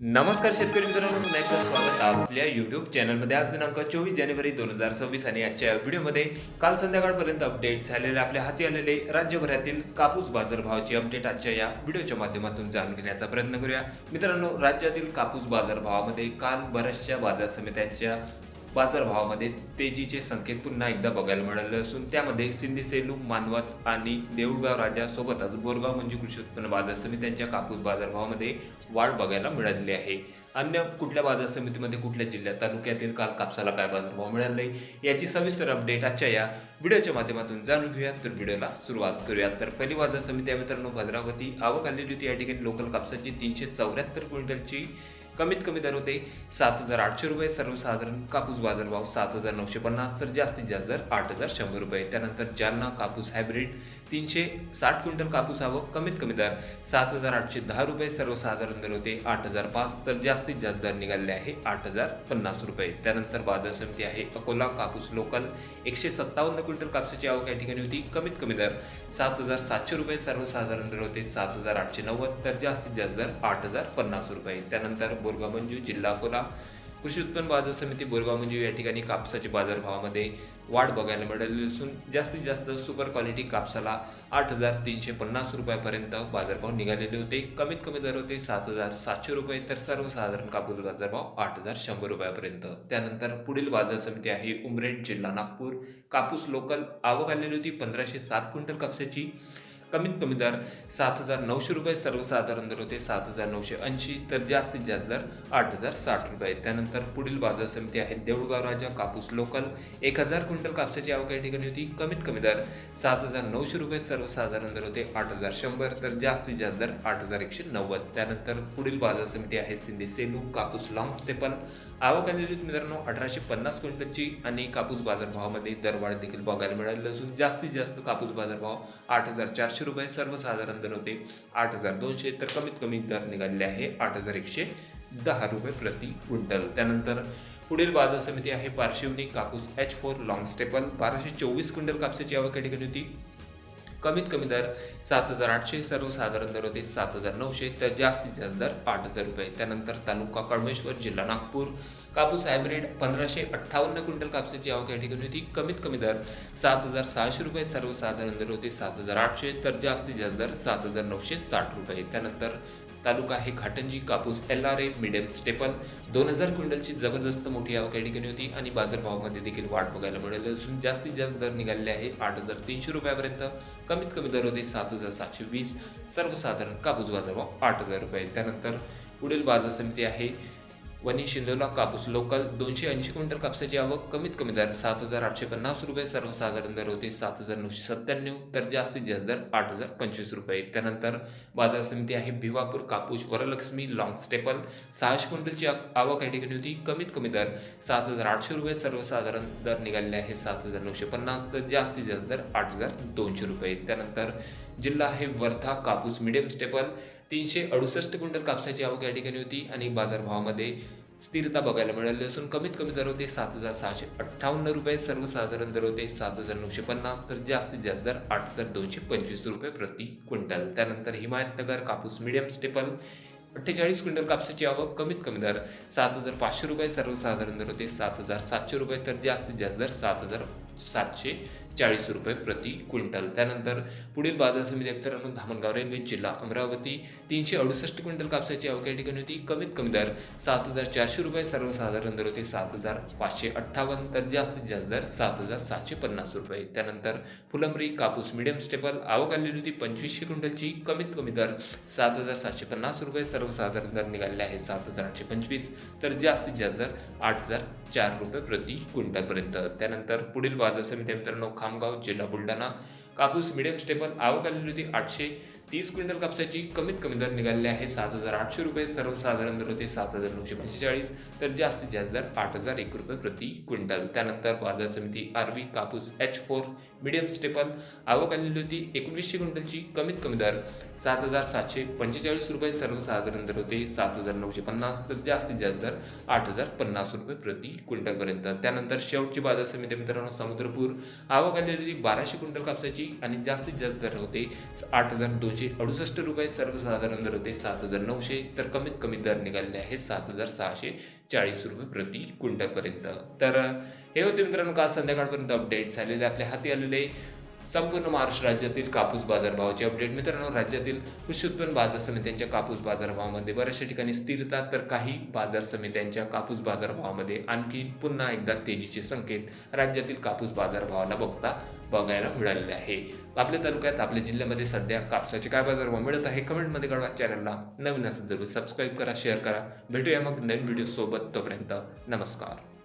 नमस्कार शेतकरी मित्रांनो, पुन्हा एकदा स्वागत आपल्या यूट्यूब चॅनलमध्ये. आज दिनांक 24 जानेवारी 2026 आणि आजच्या व्हिडिओमध्ये काल संध्याकाळपर्यंत अपडेट झालेले आपल्या हाती आलेले राज्यभरातील कापूस बाजारभावाची अपडेट आजच्या या व्हिडिओच्या माध्यमातून जाणून घेण्याचा प्रयत्न करूया. मित्रांनो, राज्यातील कापूस बाजारभावामध्ये काल बऱ्याचशा बाजार समित्यांच्या बाजारभावामध्ये तेजीचे संकेत पुन्हा एकदा बघायला मिळाले असून त्यामध्ये सिंधी सेलू, मानवत आणि देऊळगाव राजा सोबतच बोरगाव मंजू कृषी उत्पन्न बाजार समित्यांच्या कापूस बाजारभावामध्ये वाढ बघायला मिळालेली आहे. अन्य कुठल्या बाजार समितीमध्ये कुठल्या जिल्ह्यात तालुक्यातील काल कापसाला काय बाजारभाव मिळाले याची सविस्तर अपडेट आजच्या या व्हिडिओच्या माध्यमातून जाणून घेऊया. तर व्हिडिओला सुरुवात करूया. तर पहिली बाजार समिती आहे मित्रांनो भद्रावती. आवक आलेली होती या ठिकाणी लोकल कापसाची 374 क्विंटलची. कमीत कमी दर होते 7,800 रुपये. सर्वसाधारण कापूस बाजारभाव 7,950 तर जास्तीत जास्त दर 8,100 रुपये. त्यानंतर जालना कापूस हायब्रिड 360 क्विंटल कापूस आवक. कमीत कमी दर 7,810 रुपये. सर्वसाधारण दर होते 8,005 तर जास्तीत जास्त दर निघाले आहे 8,050 रुपये. त्यानंतर बाजार समिती आहे अकोला कापूस लोकल 157 क्विंटल कापसाची आवक या ठिकाणी होती. कमीत कमी दर 7,700 रुपये. सर्वसाधारण दर होते 7,890 तर जास्तीत जास्त दर 8,050 रुपये. त्यानंतर बोरगाव मंजू जिल्हा अकोला कृषी उत्पन्न बाजार समिती बोरगाव मंजू या ठिकाणी कापसाच्या बाजारभावामध्ये वाढ बघायला मिळाली असून जास्तीत जास्त सुपर क्वालिटी कापसाला 8,350 रुपयापर्यंत बाजारभाव निघालेले होते. कमीत कमी दर होते 7,700 रुपये तर सर्वसाधारण कापूस बाजारभाव 8,100 रुपयापर्यंत. त्यानंतर पुढील बाजार समिती आहे उमरेड जिल्हा नागपूर कापूस लोकल. आवक आलेली होती 1,507 क्विंटल कापसाची. कमीत कमी दर 7,900 रुपये. सर्वसाधारण दर होते 7,980 तर जास्तीत जास्त दर 8,060 रुपये. त्यानंतर पुढील बाजार समिती आहे देऊळगाव राजा कापूस लोकल 1,000 क्विंटल कापसाची आवक या ठिकाणी होती. कमीत कमी दर 7,900 रुपये. सर्वसाधारण दर होते 8,100 तर जास्तीत जास्त दर 8,190. त्यानंतर पुढील बाजार समिती आहे सिंधी सेलू कापूस लॉंग स्टेपल. आवक आलेली मित्रांनो 1,850 क्विंटलची आणि कापूस बाजारभावामध्ये दरवाढ देखील बघायला मिळाली असून जास्तीत जास्त कापूस बाजारभाव 8,400 रुपये. सर्वसाधारण दर होते 8,200 तर कमीत कमी दर निघालेले आहे 8,110 रुपये प्रति क्विंटल. त्यानंतर पुढील बाजार समिती आहे पारशिवनी कापूस H4 लॉंग स्टेपल 1,224 क्विंटल कापसाची आवक या ठिकाणी होती. कमीत कमी दर 7,800. सर्वसाधारण दर होते 7,900 तर जास्तीत जास्त दर 8,000 रुपये. त्यानंतर तालुका कळमेश्वर जिल्हा नागपूर कापूस हायब्रिड 1,558 क्विंटल कापसाची आवक या ठिकाणी होती. कमीत कमी दर 7,600 रुपये. सर्वसाधारण दर होते 7,800 तर जास्तीत जास्त दर 7,960 रुपये. त्यानंतर तालुका आहे घाटंजी कापूस LRA मिडियम स्टेपल 2,000 क्विंटलची जबरदस्त मोठी आवक या ठिकाणी होती आणि बाजारभावामध्ये देखील वाढ बघायला मिळाली असून जास्तीत जास्त दर निघालेले आहे 8,300 रुपयापर्यंत. कमीत कमी दर होते 7,720. सर्वसाधारण कापूस बाजारभाव 8,000 रुपये. त्यानंतर पुढील बाजार समिती आहे वनी शिंदोला कापूस लोकल 280 क्विंटल कापसाची आवक. कमीत कमी दर 7,850 रुपये. सर्वसाधारण दर होते 7,997 तर जास्तीत जास्त दर 8,025 रुपये. त्यानंतर बाजार समिती आहे भिवापूर कापूस वरलक्ष्मी लॉंग स्टेपल 600 क्विंटलची आवक या ठिकाणी होती. कमीत कमी दर 7,800 रुपये. सर्वसाधारण दर निघालेले आहे 7,950 तर जास्तीत जास्त दर 8,200 रुपये. त्यानंतर जिल्हा आहे वर्धा कापूस मिडियम स्टेपल 368 क्विंटल कापसाची आवक या ठिकाणी होती आणि बाजारभावामध्ये स्थिरता बघायला मिळाली असून कमीत कमी दर होते 7,658 रुपये. सर्वसाधारण दर होते 7,950 तर जास्तीत जास्त दर 8,225 रुपये प्रति क्विंटल. त्यानंतर हिमायतनगर कापूस मिडियम स्टेपल 48 क्विंटल कापसाची आवक. कमीत कमी दर 7,500 रुपये. सर्वसाधारण दर होते 7,700 रुपये तर जास्तीत जास्त दर 7,740 रुपये प्रति क्विंटल. त्यानंतर पुढील बाजार समिती मित्रांनो धामणगाव रेल्वे जिल्हा अमरावती 368 क्विंटल कापसाची आवक या ठिकाणी होती. कमीत कमी दर 7,400 रुपये. सर्वसाधारण दर होते 7,558 तर जास्तीत जास्त दर 7,750 रुपये. त्यानंतर फुलंब्री कापूस मिडियम स्टेपल आवक आलेली होती 2,500 क्विंटलची. कमीत कमी दर 7,750 रुपये. सर्वसाधारण दर निघालेले आहे 7,825 तर जास्तीत जास्त दर 8,004 रुपये प्रति क्विंटलपर्यंत. त्यानंतर पुढील बाजार समिती मित्रांनो खामगाव जिल्हा बुलढाणा कापूस मिडियम स्टेपल आवक आलेली होती 830 क्विंटल कापसाची. कमीत कमी दर निघालेले आहे 7,800 रुपये. सर्वसाधारण दर होते 7,945 तर जास्तीत जास्त दर 8,001 रुपये प्रति क्विंटल. त्यानंतर बाजार समिती आरवी कापूस H4 मीडियम स्टेपल आवक आलेली होती 1900 क्विंटलची. कमीत कमी दर 7,745 रुपये सर्वसाधारण दर होते. 7,950 तर जास्तीत जास्त दर 8,050 रुपये प्रति क्विंटलपर्यंत. त्यानंतर शेवटची बाजार समिती मित्रांनो समुद्रपूर आवक आलेली होती 1200 क्विंटल कापसाची आणि जास्तीत जास्त दर होते 8,268 रुपये सर्वसाधारण दर होते 7,900 तर कमीत कमी दर निघालेले आहे 7,640 रुपये प्रति क्विंटलपर्यंत. तर हे होते मित्रांनो काल संध्याकाळपर्यंत अपडेट झालेले आपल्या हाती आलेले संपूर्ण महाराष्ट्र राज्यातील कापूस बाजारभावाचे अपडेट. मित्रांनो राज्यातील कृषी उत्पन्न बाजार समित्यांच्या कापूस बाजारभावामध्ये बऱ्याचशा ठिकाणी स्थिरता तर काही बाजार समित्यांच्या कापूस बाजारभावामध्ये आणखी पुन्हा एकदा तेजीचे संकेत राज्यातील कापूस बाजारभावाला बघायला मिळालेले आहे. आपल्या तालुक्यात आपल्या जिल्ह्यामध्ये सध्या कापसाचे काय बाजारभाव मिळत आहे कमेंटमध्ये कळवा. चॅनलला नवीन असेल जरूर सबस्क्राईब करा, शेअर करा. भेटूया मग नवीन व्हिडिओ सोबत. तोपर्यंत नमस्कार.